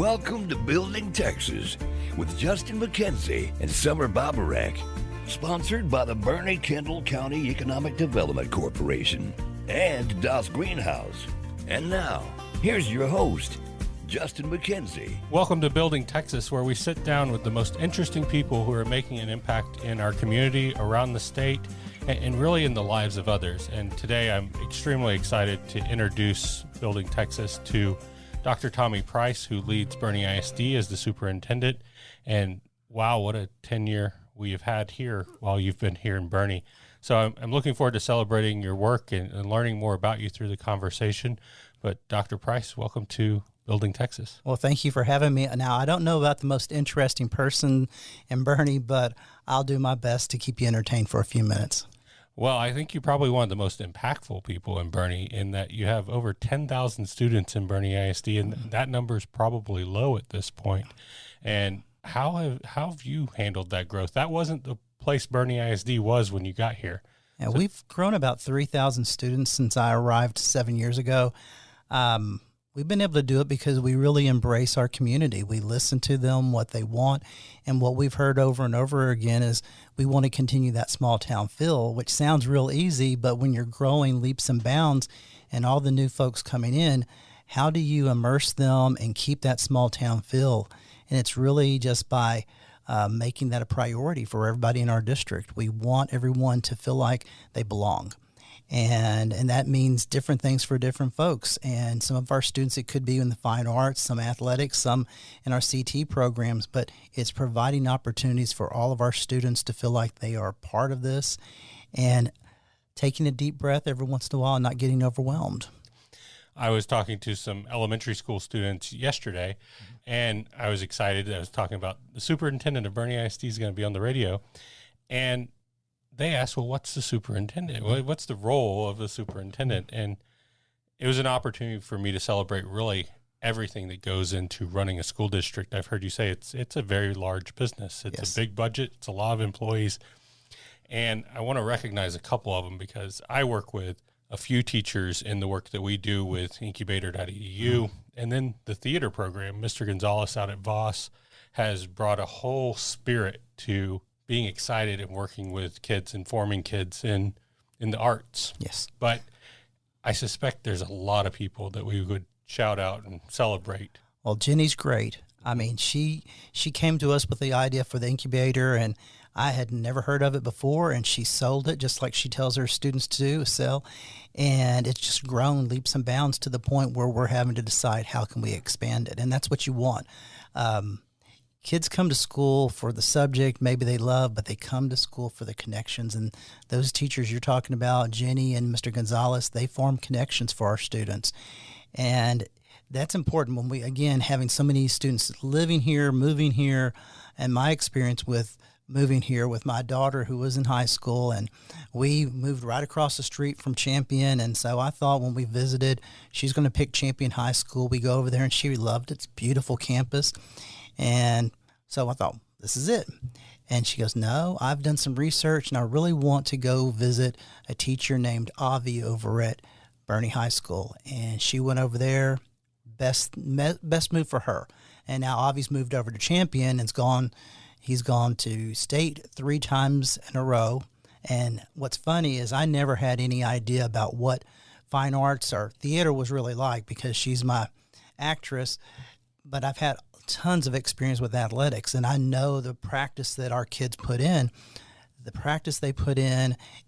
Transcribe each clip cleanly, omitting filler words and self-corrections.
Welcome to Building Texas with Justin McKenzie and Summer Babarek. Sponsored by the Boerne Kendall County Economic Development Corporation and Das GreenHaus. And now, here's your host, Justin McKenzie. Welcome to Building Texas, where we sit down with the most interesting people who are making an impact in our community, around the state, and really in the lives of others. And today I'm extremely excited to introduce Building Texas to Dr. Tommy Price, who leads Boerne ISD as the superintendent. And wow, what a tenure we have had here while you've been here in Boerne. So I'm looking forward to celebrating your work and learning more about you through the conversation. But Dr. Price, welcome to Building Texas. Well, thank you for having me. Now, I don't know about the most interesting person in Boerne, but I'll do my best to keep you entertained for a few minutes. Well, I think you're probably one of the most impactful people in Boerne, in that you have over 10,000 students in Boerne ISD, and that number is probably low at this point. And how have you handled that growth? That wasn't the place Boerne ISD was when you got here. Yeah, so we've grown about 3,000 students since I arrived 7 years ago. We've been able to do it because we really embrace our community. We listen to them, what they want, and what we've heard over and over again is we want to continue that small town feel, which sounds real easy, but when you're growing leaps and bounds and all the new folks coming in, how do you immerse them and keep that small town feel? And it's really just by making that a priority for everybody in our district. We want everyone to feel like they belong. And that means different things for different folks. And some of our students, it could be in the fine arts, some athletics, some in our CT programs, but it's providing opportunities for all of our students to feel like they are part of this and taking a deep breath every once in a while and not getting overwhelmed. I was talking to some elementary school students yesterday, and I was excited. I was talking about the superintendent of Boerne ISD is going to be on the radio, and they asked, well, what's the superintendent? What's the role of the superintendent? And it was an opportunity for me to celebrate really everything that goes into running a school district. I've heard you say it's a very large business. It's a big budget. It's a lot of employees. And I want to recognize a couple of them because I work with a few teachers in the work that we do with IncubatorEdu. And then the theater program, Mr. Gonzalez out at Voss, has brought a whole spirit to being excited and working with kids and forming kids in the arts. Yes. But I suspect there's a lot of people that we would shout out and celebrate. Well, Jenny's great. I mean, she came to us with the idea for the incubator, and I had never heard of it before, and she sold it just like she tells her students to do, sell. And it's just grown leaps and bounds to the point where we're having to decide how can we expand it. And that's what you want. Kids come to school for the subject maybe they love, but they come to school for the connections. And those teachers you're talking about, Jenny and Mr. Gonzalez, they form connections for our students. And that's important when we, again, having so many students living here, moving here, and my experience with moving here with my daughter who was in high school, and we moved right across the street from Champion. And so I thought when we visited, she's going to pick Champion High School. We go over there and she loved it. It's a beautiful campus. And so I thought, this is it. And she goes, no, I've done some research and I really want to go visit a teacher named Avi over at Boerne High School. And she went over there, best move for her. And now Avi's moved over to Champion and he's gone to state 3 times in a row. And what's funny is I never had any idea about what fine arts or theater was really like because she's my actress, but I've had tons of experience with athletics, and I know the practice that our kids put in,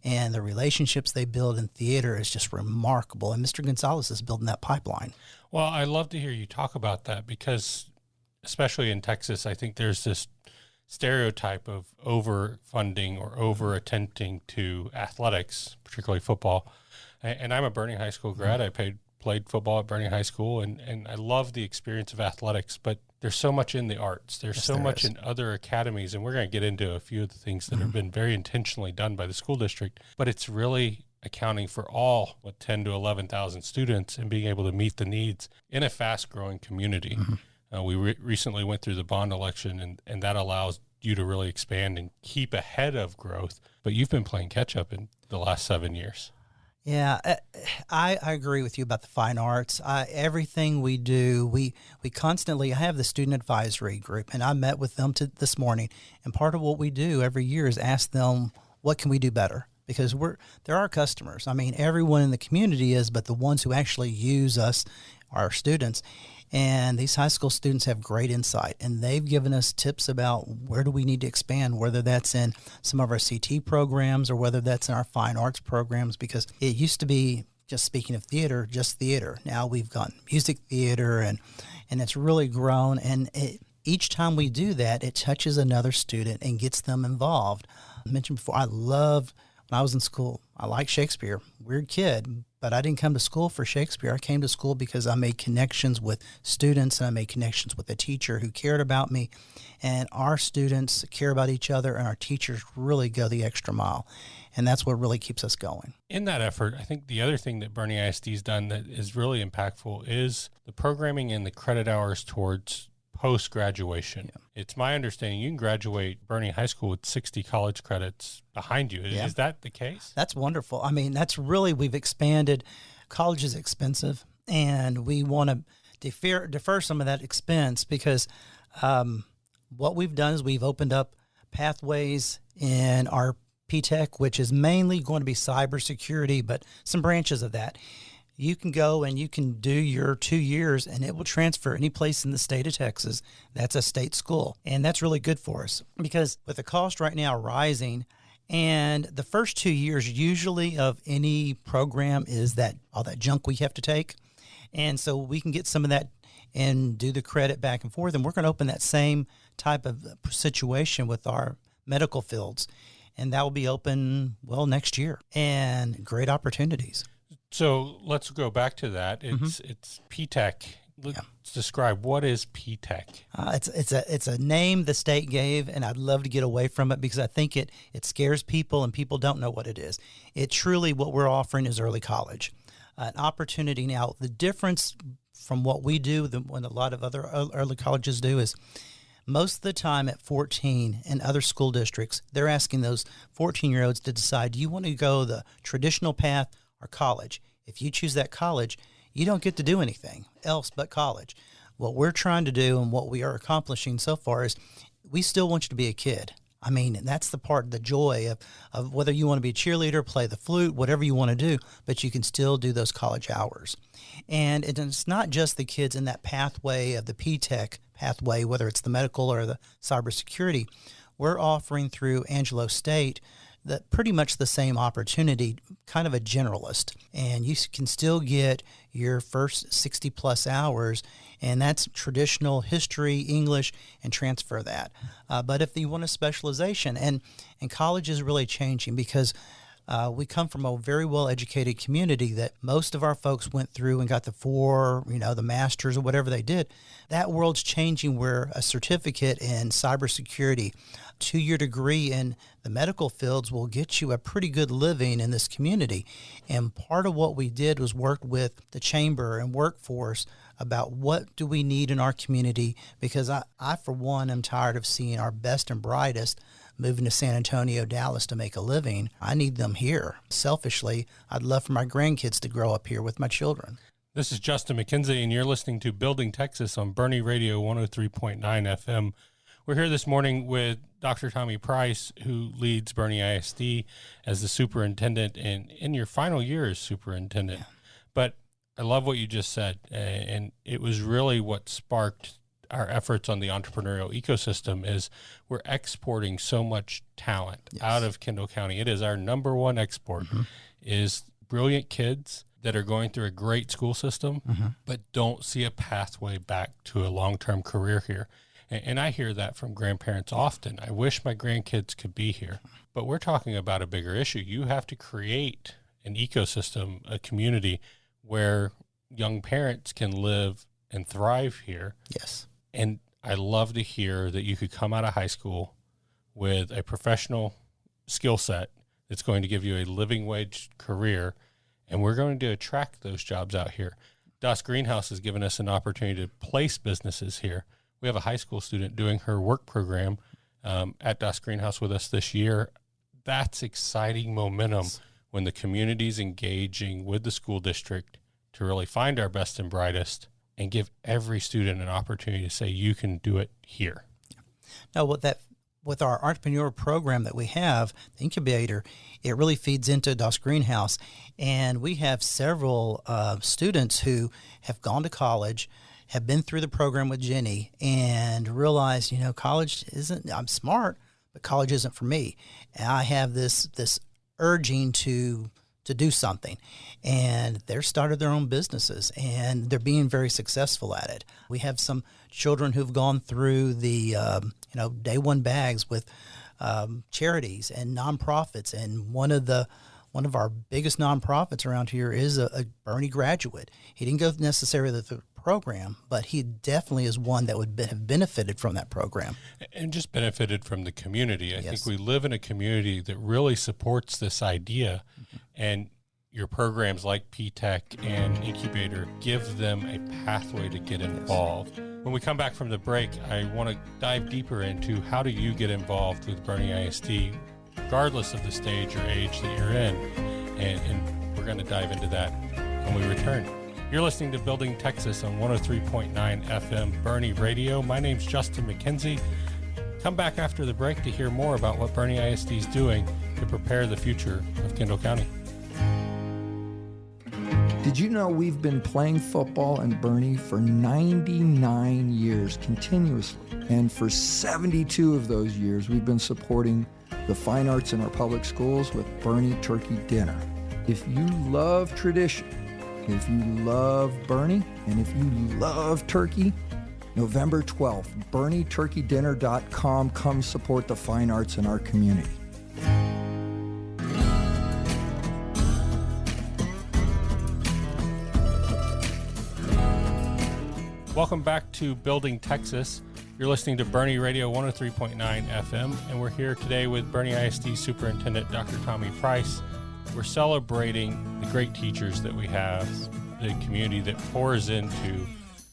and the relationships they build in theater is just remarkable. And Mr. Gonzalez is building that pipeline. Well, I love to hear you talk about that because, especially in Texas, I think there's this stereotype of overfunding or over-attending to athletics, particularly football. And I'm a Boerne High School grad. I played football at Boerne High School, and I love the experience of athletics, but there's so much in the arts. There's so much in other academies, and we're going to get into a few of the things that have been very intentionally done by the school district, but it's really accounting for all 10 to 11,000 students and being able to meet the needs in a fast-growing community. We recently went through the bond election, and that allows you to really expand and keep ahead of growth, but you've been playing catch-up in the last 7 years. Yeah, I agree with you about the fine arts. Everything we do, we constantly have the student advisory group, and I met with them this morning. And part of what we do every year is ask them, what can we do better? Because they're our customers. I mean, everyone in the community is, but the ones who actually use us are our students. And these high school students have great insight, and they've given us tips about where do we need to expand, whether that's in some of our CT programs or whether that's in our fine arts programs, because it used to be, just speaking of theater, just theater. Now we've got music theater, and it's really grown. And each time we do that, it touches another student and gets them involved. I mentioned before, when I was in school, I liked Shakespeare. Weird kid, but I didn't come to school for Shakespeare. I came to school because I made connections with students, and I made connections with a teacher who cared about me. And our students care about each other, and our teachers really go the extra mile. And that's what really keeps us going. In that effort, I think the other thing that Boerne ISD has done that is really impactful is the programming and the credit hours towards post-graduation. Yeah. It's my understanding you can graduate Boerne High School with 60 college credits behind you. Yeah. Is that the case? That's wonderful. I mean, we've expanded. College is expensive, and we want to defer some of that expense because what we've done is we've opened up pathways in our PTECH, which is mainly going to be cybersecurity, but some branches of that. You can go and you can do your 2 years, and it will transfer any place in the state of Texas. That's a state school. And that's really good for us because with the cost right now rising, and the first 2 years usually of any program is that all that junk we have to take. And so we can get some of that and do the credit back and forth. And we're going to open that same type of situation with our medical fields. And that will be open, next year. And great opportunities. So let's go back to that. It's PTECH. Let's describe, what is PTECH? It's a name the state gave, and I'd love to get away from it because I think it scares people and people don't know what it is. It truly, what we're offering is early college, an opportunity. Now, the difference from what we do when a lot of other early colleges do is most of the time at 14 in other school districts, they're asking those 14-year-olds to decide, do you want to go the traditional path or college? If you choose that college, you don't get to do anything else but college. What we're trying to do and what we are accomplishing so far is we still want you to be a kid. I mean, that's the joy of whether you want to be a cheerleader, play the flute, whatever you want to do, but you can still do those college hours. And it's not just the kids in that pathway of the PTECH pathway, whether it's the medical or the cybersecurity. We're offering through Angelo State that pretty much the same opportunity, kind of a generalist. And you can still get your first 60 plus hours, and that's traditional history, English, and transfer that. But if you want a specialization, and college is really changing because we come from a very well-educated community that most of our folks went through and got the masters or whatever they did. That world's changing where a certificate in cybersecurity, 2-year degree in the medical fields will get you a pretty good living in this community. And part of what we did was work with the chamber and workforce about what do we need in our community, because I for one, am tired of seeing our best and brightest moving to San Antonio, Dallas to make a living. I need them here. Selfishly, I'd love for my grandkids to grow up here with my children. This is Justin McKenzie, and you're listening to Building Texas on Boerne Radio 103.9 FM. We're here this morning with Dr. Tommy Price, who leads Boerne ISD as the superintendent and in your final year as superintendent. Yeah. But I love what you just said, and it was really what sparked our efforts on the entrepreneurial ecosystem. Is we're exporting so much talent out of Kendall County. It is our number one export, is brilliant kids that are going through a great school system, but don't see a pathway back to a long-term career here. And I hear that from grandparents often. I wish my grandkids could be here. But we're talking about a bigger issue. You have to create an ecosystem, a community where young parents can live and thrive here. Yes. And I love to hear that you could come out of high school with a professional skill set that's going to give you a living wage career, and we're going to attract those jobs out here. GreenHaus has given us an opportunity to place businesses here. We have a high school student doing her work program at GreenHaus with us this year. That's exciting momentum when the community's engaging with the school district to really find our best and brightest and give every student an opportunity to say, you can do it here. Now, with our entrepreneur program that we have, the incubator, it really feeds into DOS GreenHaus. And we have several students who have gone to college, have been through the program with Jenny, and realized, college isn't, I'm smart, but college isn't for me. And I have this urging to do something. And they've started their own businesses, and they're being very successful at it. We have some children who've gone through the, day one bags with charities and nonprofits. And one of our biggest nonprofits around here is a Boerne graduate. He didn't go necessarily through the program, but he definitely is one that would have benefited from that program. And just benefited from the community. I Yes. think we live in a community that really supports this idea, and your programs like PTECH and Incubator give them a pathway to get involved. When we come back from the break, I want to dive deeper into how do you get involved with Boerne ISD, regardless of the stage or age that you're in, and we're going to dive into that when we return. You're listening to Building Texas on 103.9 FM Boerne Radio. My name's Justin McKenzie. Come back after the break to hear more about what Boerne ISD is doing to prepare the future of Kendall County. Did you know we've been playing football in Boerne for 99 years continuously? And for 72 of those years, we've been supporting the fine arts in our public schools with Boerne Turkey Dinner. If you love tradition, if you love Boerne, and if you love turkey, November 12th, BoerneTurkeyDinner.com. Come support the fine arts in our community. Welcome back to Building Texas. You're listening to Boerne Radio 103.9 FM, and we're here today with Boerne ISD Superintendent Dr. Tommy Price. We're celebrating the great teachers that we have, the community that pours into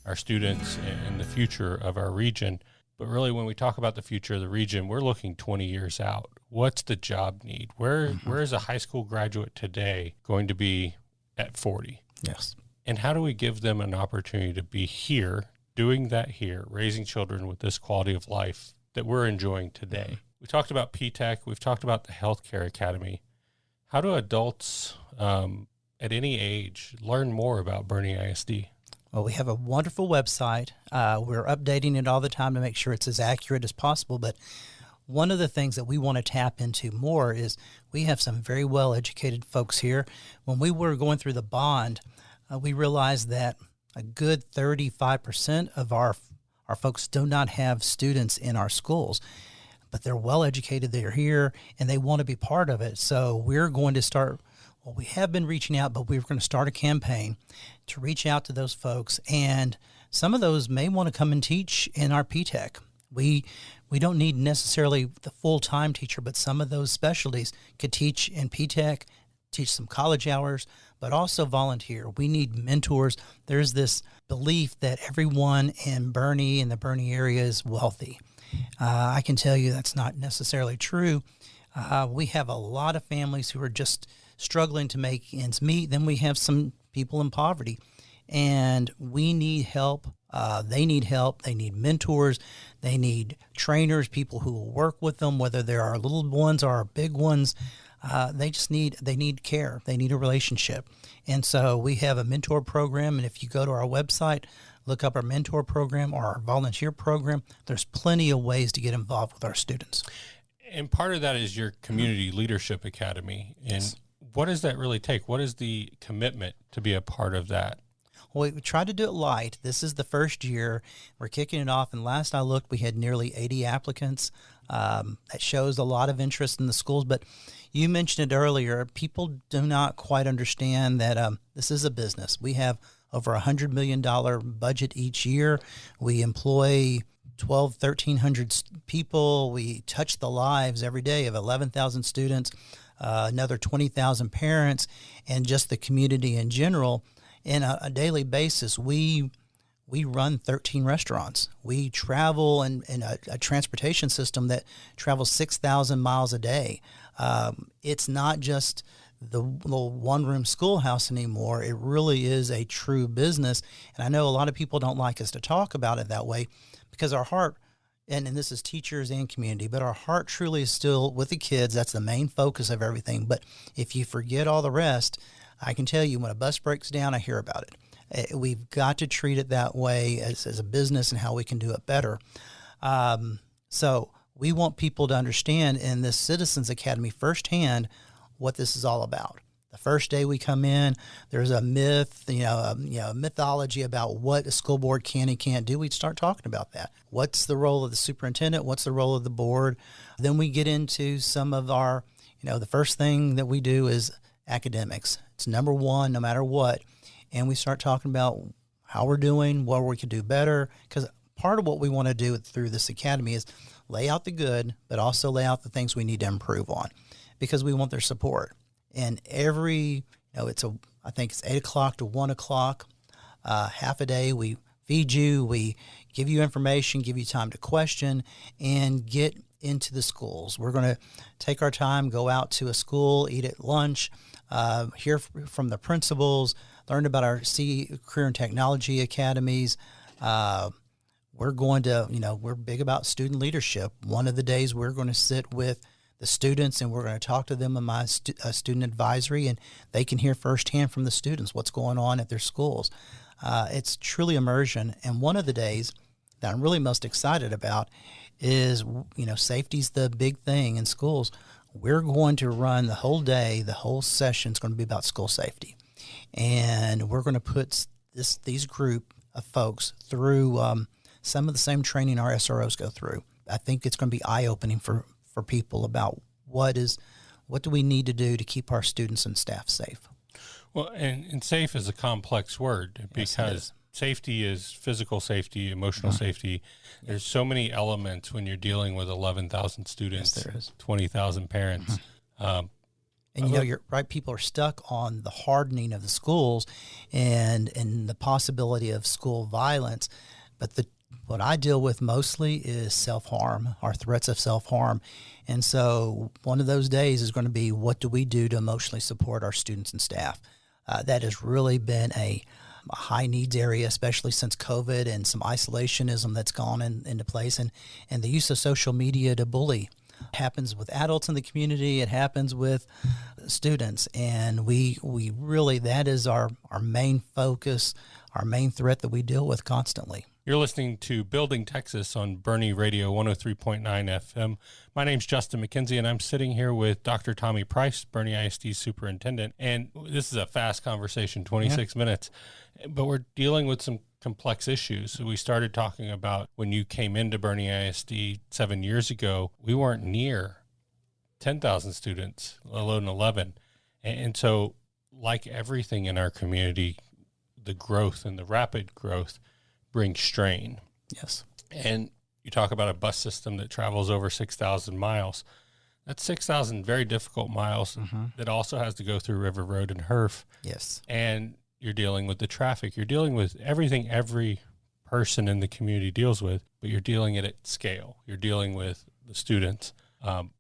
our students and the future of our region. But really, when we talk about the future of the region, we're looking 20 years out. What's the job need? Where is a high school graduate today going to be at 40? Yes. And how do we give them an opportunity to be here, doing that here, raising children with this quality of life that we're enjoying today? We talked about PTECH. We've talked about the Healthcare Academy. How do adults at any age learn more about Boerne ISD? Well, we have a wonderful website. We're updating it all the time to make sure it's as accurate as possible. But one of the things that we want to tap into more is we have some very well-educated folks here. When we were going through the bond, we realized that a good 35% of our folks do not have students in our schools, but they're well-educated, they're here, and they want to be part of it. So we're going to start, well, we have been reaching out, but we're going to start a campaign to reach out to those folks. And some of those may want to come and teach in our PTECH. We don't need necessarily the full-time teacher, but some of those specialties could teach in PTECH, teach some college hours, but also volunteer. We need mentors. There's this belief that everyone in Boerne and the Boerne area is wealthy. I can tell you that's not necessarily true. We have a lot of families who are just struggling to make ends meet. Then we have some people in poverty, and we need help. They need help. They need mentors. They need trainers, people who will work with them, whether they're our little ones or our big ones. They need care. They need a relationship. And so we have a mentor program. And if you go to our website, look up our mentor program or our volunteer program, there's plenty of ways to get involved with our students. And part of that is your Community Leadership Academy. And Yes. what does that really take? What is the commitment to be a part of that? Well, we try to do it light. This is the first year. We're kicking it off. And last I looked, we had nearly 80 applicants. That shows a lot of interest in the schools. But you mentioned it earlier. People do not quite understand that this is a business. We have over $100 million budget each year. We employ 1,300 people. We touch the lives every day of 11,000 students, another 20,000 parents, and just the community in general. In a daily basis, we run 13 restaurants. We travel in a transportation system that travels 6,000 miles a day. It's not just the little one-room schoolhouse anymore. It really is a true business. And I know a lot of people don't like us to talk about it that way because our heart, and this is teachers and community, but our heart truly is still with the kids. That's the main focus of everything. But if you forget all the rest, I can tell you when a bus breaks down, I hear about it. We've got to treat it that way as a business and how we can do it better. So we want people to understand in this Citizens Academy firsthand what this is all about. The first day we come in, there's a myth, a mythology about what a school board can and can't do. We start talking about that. What's the role of the superintendent? What's the role of the board? Then we get into some of our, the first thing that we do is academics. It's number one, no matter what. And we start talking about how we're doing, what we could do better. Because part of what we want to do through this academy is lay out the good, but also lay out the things we need to improve on, because we want their support. And every, I think it's 8 o'clock to 1 o'clock, half a day, we feed you, we give you information, give you time to question, and get into the schools. We're going to take our time, go out to a school, eat at lunch, hear from the principals, learn about our career and technology academies. We're going to, we're big about student leadership. One of the days we're going to sit with the students and we're going to talk to them in my student advisory, and they can hear firsthand from the students what's going on at their schools. It's truly immersion. And one of the days that I'm really most excited about is, safety's the big thing in schools. We're going to run the whole day, the whole session is going to be about school safety. And we're going to put these group of folks through some of the same training our SROs go through. I think it's going to be eye-opening for people about what do we need to do to keep our students and staff safe. Well, and safe is a complex word because safety is physical safety, emotional safety. There's so many elements when you're dealing with 11,000 students, Yes, there is. 20,000 parents. And you're right, people are stuck on the hardening of the schools and the possibility of school violence. But what I deal with mostly is self-harm, or threats of self-harm. And so one of those days is going to be, what do we do to emotionally support our students and staff? That has really been a high needs area, especially since COVID and some isolationism that's gone into place, and the use of social media to bully. It happens with adults in the community. It happens with students. And we really, that is our main focus, our main threat that we deal with constantly. You're listening to Building Texas on Boerne Radio 103.9 FM. My name's Justin McKenzie, and I'm sitting here with Dr. Tommy Price, Boerne ISD Superintendent. And this is a fast conversation, 26 minutes, but we're dealing with some complex issues. So we started talking about when you came into Boerne ISD 7 years ago, we weren't near 10,000 students, let alone 11. And so like everything in our community, the growth and the rapid growth brings strain. Yes. And you talk about a bus system that travels over 6,000 miles. That's 6,000 very difficult miles that also has to go through River Road and Herf. Yes. And you're dealing with the traffic. You're dealing with everything every person in the community deals with, but you're dealing it at scale. You're dealing with the students.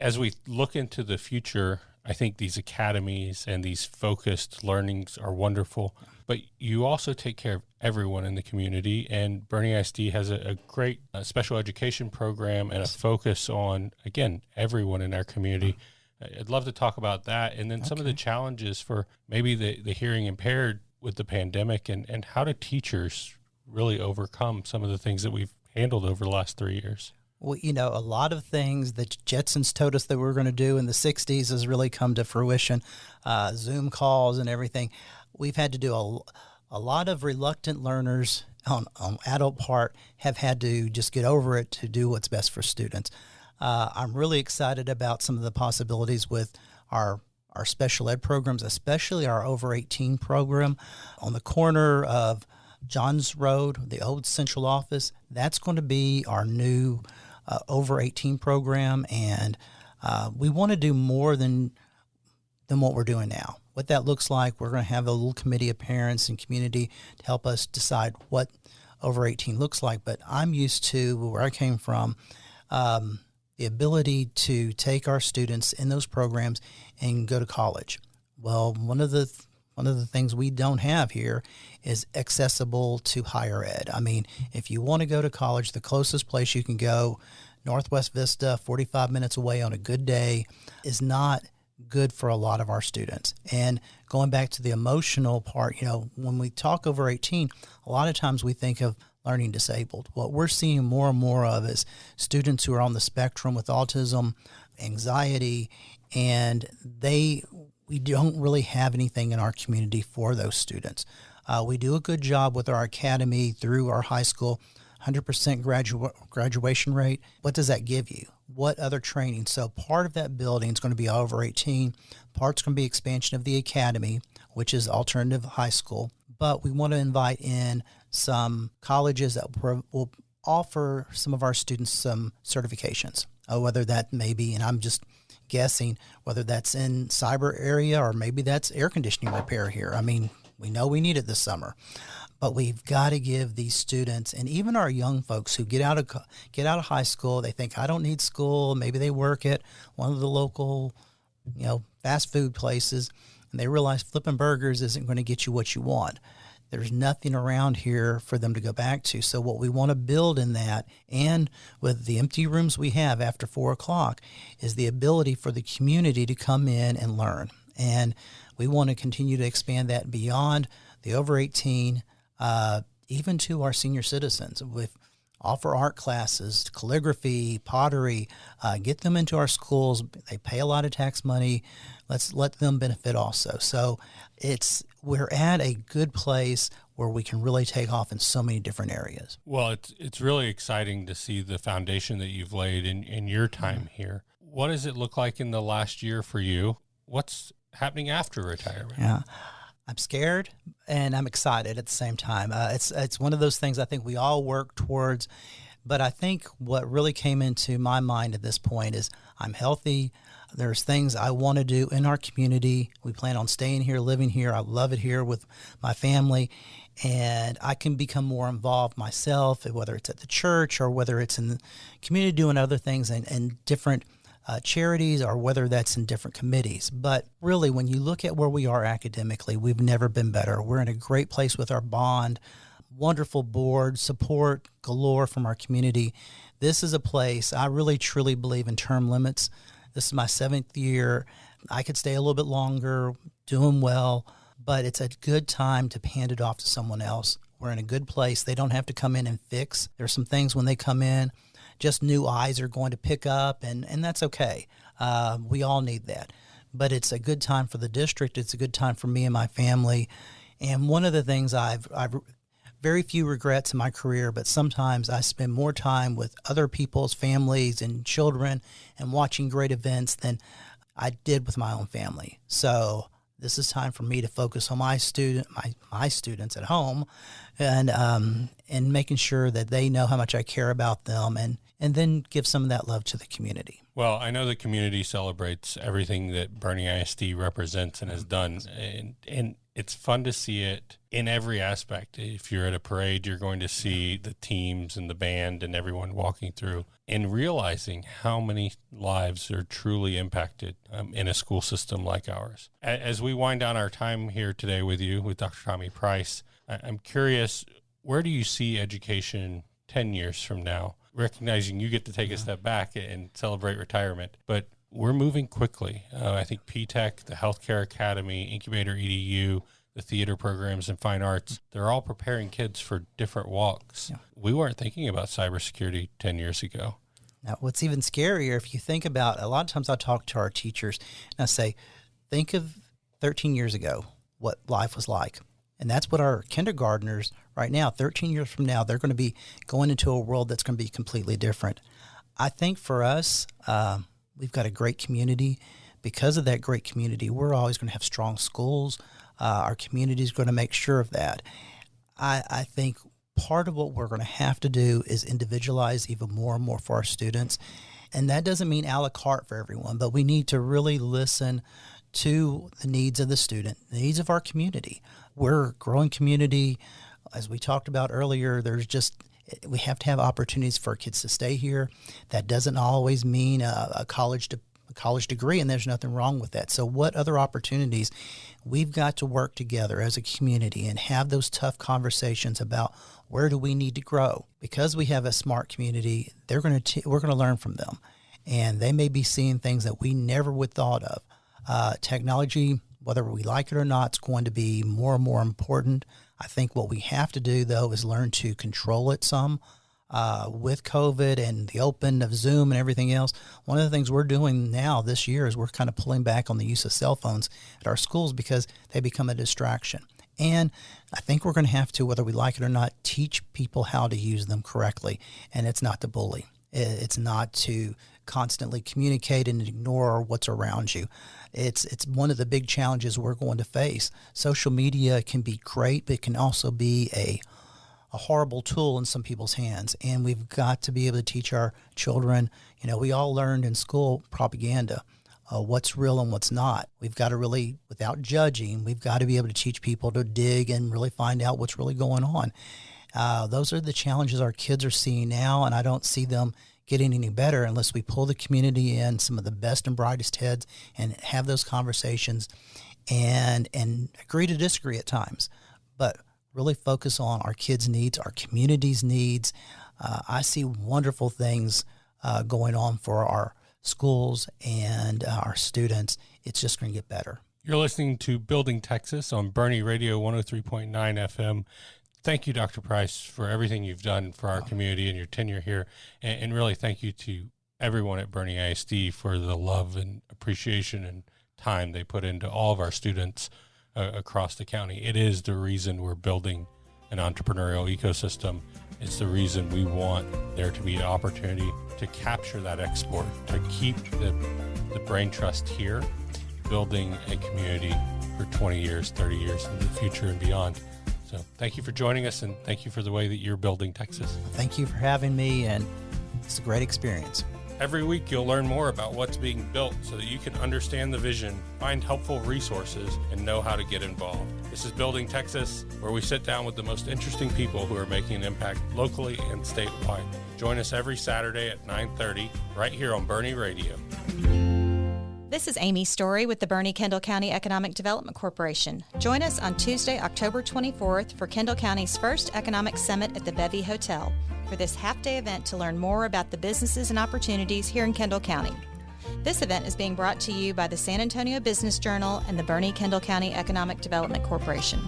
As we look into the future, I think these academies and these focused learnings are wonderful, but you also take care of everyone in the community, and Boerne ISD has a great special education program and a focus on, again, everyone in our community. I'd love to talk about that, and then some of the challenges for maybe the hearing impaired with the pandemic, and how do teachers really overcome some of the things that we've handled over the last 3 years? Well, a lot of things that Jetsons told us that we were going to do in the 60s has really come to fruition. Zoom calls and everything. We've had to do a lot of reluctant learners on adult part have had to just get over it to do what's best for students. I'm really excited about some of the possibilities with our special ed programs, especially our over 18 program on the corner of Johns Road, the old central office. That's going to be our new over 18 program, and we want to do more than what we're doing now. What that looks like, we're going to have a little committee of parents and community to help us decide what over 18 looks like. But I'm used to, where I came from, the ability to take our students in those programs and go to college. Well, one of the things we don't have here is accessible to higher ed. I mean, if you want to go to college, the closest place you can go, Northwest Vista, 45 minutes away on a good day, is not good for a lot of our students. And going back to the emotional part, when we talk over 18, a lot of times we think of learning disabled. What we're seeing more and more of is students who are on the spectrum with autism, anxiety, and we don't really have anything in our community for those students. We do a good job with our academy through our high school, 100% graduation rate. What does that give you? What other training? So part of that building is going to be over 18. Part's going to be expansion of the academy, which is alternative high school. But we want to invite in some colleges that will offer some of our students some certifications, whether that may be, and I'm just guessing, whether that's in cyber area or maybe that's air conditioning repair here. I mean, we know we need it this summer, but we've got to give these students and even our young folks who get out of high school, they think I don't need school. Maybe they work at one of the local, fast food places, and they realize flipping burgers isn't going to get you what you want. There's nothing around here for them to go back to. So what we want to build in that, and with the empty rooms we have after 4 o'clock, is the ability for the community to come in and learn. And we want to continue to expand that beyond the over 18, even to our senior citizens. With offer art classes, calligraphy, pottery, get them into our schools. They pay a lot of tax money. Let's let them benefit also. So we're at a good place where we can really take off in so many different areas. Well, it's really exciting to see the foundation that you've laid in your time here. What does it look like in the last year for you? What's happening after retirement? Yeah. I'm scared and I'm excited at the same time. It's one of those things I think we all work towards, but I think what really came into my mind at this point is I'm healthy. There's things I want to do in our community. We plan on staying here, living here. I love it here with my family, and I can become more involved myself, whether it's at the church or whether it's in the community doing other things and different charities, or whether that's in different committees. But really, when you look at where we are academically, we've never been better. We're in a great place with our bond, wonderful board, support galore from our community. This is a place I really truly believe in term limits. This is my 7th year. I could stay a little bit longer, doing well, but it's a good time to hand it off to someone else. We're in a good place. They don't have to come in and fix. There's some things when they come in, just new eyes are going to pick up, and that's okay. We all need that. But it's a good time for the district. It's a good time for me and my family. And one of the things I've very few regrets in my career, but sometimes I spend more time with other people's families and children and watching great events than I did with my own family. So this is time for me to focus on my students at home, and making sure that they know how much I care about them, and then give some of that love to the community. Well, I know the community celebrates everything that Boerne ISD represents and has done, and it's fun to see it in every aspect. If you're at a parade, you're going to see the teams and the band and everyone walking through, and realizing how many lives are truly impacted in a school system like ours. As we wind down our time here today with you, with Dr. Tommy Price, I'm curious, where do you see education 10 years from now? Recognizing you get to take a step back and celebrate retirement, but we're moving quickly. I think PTECH, the Healthcare Academy, IncubatorEdu, the theater programs and fine arts, they're all preparing kids for different walks. Yeah. We weren't thinking about cybersecurity 10 years ago. Now, what's even scarier, if you think about, a lot of times I talk to our teachers and I say, think of 13 years ago, what life was like. And that's what our kindergartners right now, 13 years from now, they're going to be going into a world that's going to be completely different. I think for us, we've got a great community. Because of that great community, we're always going to have strong schools. Our community is going to make sure of that. I think part of what we're going to have to do is individualize even more and more for our students. And that doesn't mean a la carte for everyone, but we need to really listen to the needs of the student, the needs of our community. We're a growing community. As we talked about earlier, we have to have opportunities for kids to stay here. That doesn't always mean a college a college degree, and there's nothing wrong with that. So what other opportunities? We've got to work together as a community and have those tough conversations about where do we need to grow. Because we have a smart community, we're going to learn from them, and they may be seeing things that we never would thought of. Technology, whether we like it or not, is going to be more and more important. I think what we have to do, though, is learn to control it some. With COVID and the open of Zoom and everything else, one of the things we're doing now this year is we're kind of pulling back on the use of cell phones at our schools because they become a distraction. And I think we're going to have to, whether we like it or not, teach people how to use them correctly. And it's not to bully. It's not to constantly communicate and ignore what's around you. It's one of the big challenges we're going to face. Social media can be great, but it can also be a horrible tool in some people's hands. And we've got to be able to teach our children. We all learned in school propaganda, what's real and what's not. We've got to really, without judging, we've got to be able to teach people to dig and really find out what's really going on. Those are the challenges our kids are seeing now, and I don't see them getting any better unless we pull the community in, some of the best and brightest heads, and have those conversations and agree to disagree at times. But really focus on our kids' needs, our community's needs. I see wonderful things going on for our schools and our students. It's just going to get better. You're listening to Building Texas on Boerne Radio 103.9 FM. Thank you, Dr. Price, for everything you've done for our community and your tenure here. And really thank you to everyone at Boerne ISD for the love and appreciation and time they put into all of our students across the county. It is the reason we're building an entrepreneurial ecosystem. It's the reason we want there to be an opportunity to capture that export, to keep the brain trust here, building a community for 20 years, 30 years in the future and beyond. So thank you for joining us, and thank you for the way that you're building Texas. Thank you for having me, and it's a great experience. Every week, you'll learn more about what's being built so that you can understand the vision, find helpful resources, and know how to get involved. This is Building Texas, where we sit down with the most interesting people who are making an impact locally and statewide. Join us every Saturday at 9:30 right here on Boerne Radio. This is Amy Story with the Boerne-Kendall County Economic Development Corporation. Join us on Tuesday, October 24th for Kendall County's first Economic Summit at the Bevy Hotel for this half-day event to learn more about the businesses and opportunities here in Kendall County. This event is being brought to you by the San Antonio Business Journal and the Boerne-Kendall County Economic Development Corporation.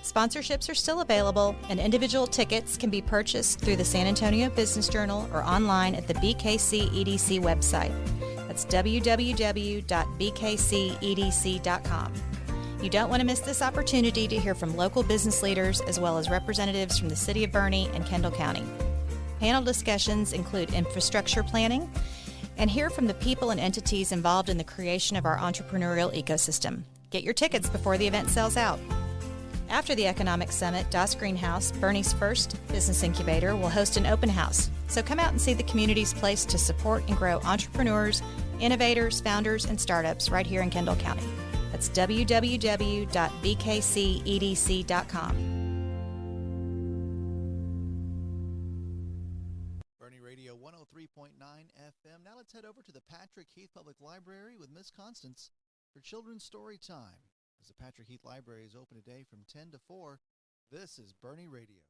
Sponsorships are still available, and individual tickets can be purchased through the San Antonio Business Journal or online at the BKC EDC website. That's www.bkcedc.com. You don't want to miss this opportunity to hear from local business leaders as well as representatives from the City of Boerne and Kendall County. Panel discussions include infrastructure planning and hear from the people and entities involved in the creation of our entrepreneurial ecosystem. Get your tickets before the event sells out. After the Economic Summit, GreenHaus, Boerne's first business incubator, will host an open house. So come out and see the community's place to support and grow entrepreneurs, innovators, founders, and startups right here in Kendall County. That's www.bkcedc.com. Boerne Radio 103.9 FM. Now let's head over to the Patrick Heath Public Library with Miss Constance for Children's Story Time. As the Patrick Heath Library is open today from 10 to 4, this is Boerne Radio.